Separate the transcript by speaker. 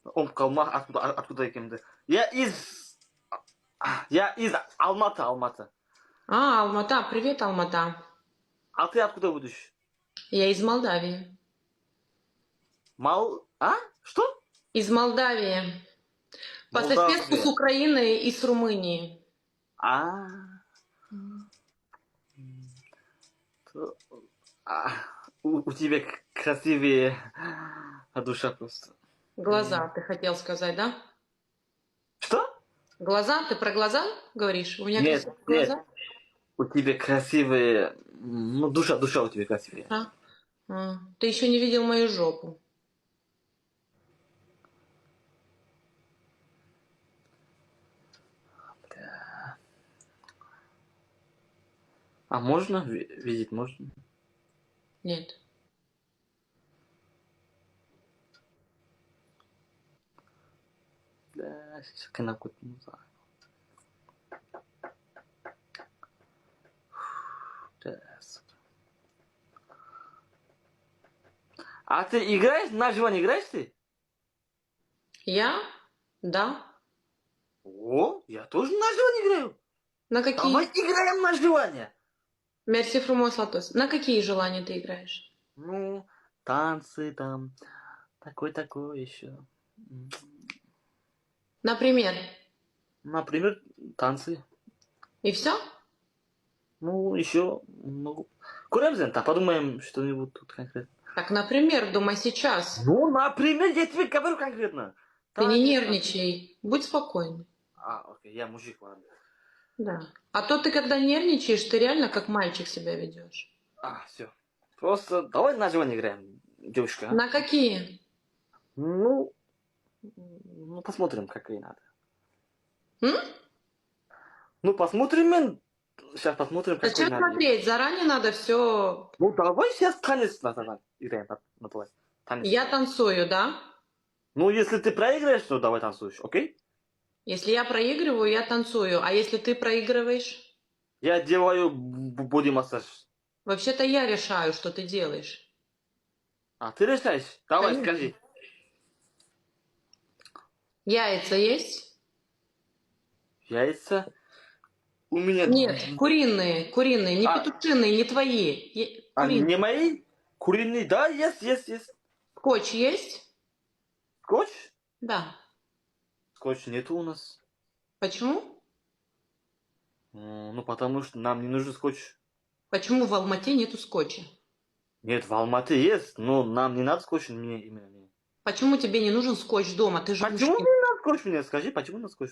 Speaker 1: Омскалма, откуда я кем-то. Я из Алматы.
Speaker 2: Алмата, привет, Алмата.
Speaker 1: А ты откуда будешь?
Speaker 2: Я из Молдавии.
Speaker 1: Что?
Speaker 2: Из Молдавии. По соседству с
Speaker 1: Молдавия.
Speaker 2: Украиной и с Румынией.
Speaker 1: А, то- а, у тебя красивые душа просто.
Speaker 2: Глаза, ты хотел сказать, да?
Speaker 1: Что?
Speaker 2: Глаза? Ты про глаза говоришь? У меня
Speaker 1: Нет,
Speaker 2: красивые
Speaker 1: нет.
Speaker 2: глаза?
Speaker 1: У тебя красивые, ну, душа у тебя красивая.
Speaker 2: Ты еще не видел мою жопу.
Speaker 1: А можно видеть, можно?
Speaker 2: Нет.
Speaker 1: Да, сейчас какой-то музыка. А ты играешь? На живоне играешь ты?
Speaker 2: Я? Да.
Speaker 1: О, я тоже на живоне играю.
Speaker 2: На
Speaker 1: Давай
Speaker 2: какие?
Speaker 1: играем на живоне.
Speaker 2: Мерси Фрумос Латос. На какие желания ты играешь?
Speaker 1: Ну, танцы там, такой еще.
Speaker 2: Например.
Speaker 1: Например, танцы.
Speaker 2: И все?
Speaker 1: Ну, еще, ну, курим там, подумаем что-нибудь тут конкретно.
Speaker 2: Так, например, думай сейчас.
Speaker 1: Ну, например, я тебе говорю конкретно.
Speaker 2: Ты не
Speaker 1: Танец,
Speaker 2: нервничай. Будь спокойный.
Speaker 1: окей, я мужик, ладно.
Speaker 2: Да. А то ты, когда нервничаешь, ты реально как мальчик себя ведешь.
Speaker 1: Все. Просто давай на живоне играем, девушка.
Speaker 2: На какие?
Speaker 1: Ну, посмотрим, какие надо.
Speaker 2: М?
Speaker 1: Ну, посмотрим, сейчас посмотрим, какой
Speaker 2: Зачем
Speaker 1: надо.
Speaker 2: смотреть? Заранее надо все.
Speaker 1: Ну, давай сейчас танец играем на твой. Танец.
Speaker 2: Я танцую, да?
Speaker 1: Ну, если ты проиграешь, то давай танцуешь, окей?
Speaker 2: Если я проигрываю, я танцую. А если ты проигрываешь?
Speaker 1: Я делаю боди-массаж.
Speaker 2: Вообще-то я решаю, что ты делаешь.
Speaker 1: А ты решаешь? Давай,
Speaker 2: Конечно.
Speaker 1: скажи.
Speaker 2: Яйца есть?
Speaker 1: Яйца? У меня...
Speaker 2: Нет, куриные, не
Speaker 1: А,
Speaker 2: петушиные, не твои. Куриные.
Speaker 1: не мои? Куриные? Да, есть.
Speaker 2: Скотч есть?
Speaker 1: Скотч?
Speaker 2: Да.
Speaker 1: Скотч нету у нас.
Speaker 2: Почему?
Speaker 1: Ну, потому что нам не нужен скотч.
Speaker 2: Почему в Алмате нету скотча?
Speaker 1: Нет, в Алматы есть, но нам не надо скотч именно мне.
Speaker 2: Почему тебе не нужен скотч дома? Ты же
Speaker 1: Почему
Speaker 2: мужчина.
Speaker 1: мне надо скотч мне? Скажи, почему надо скотч?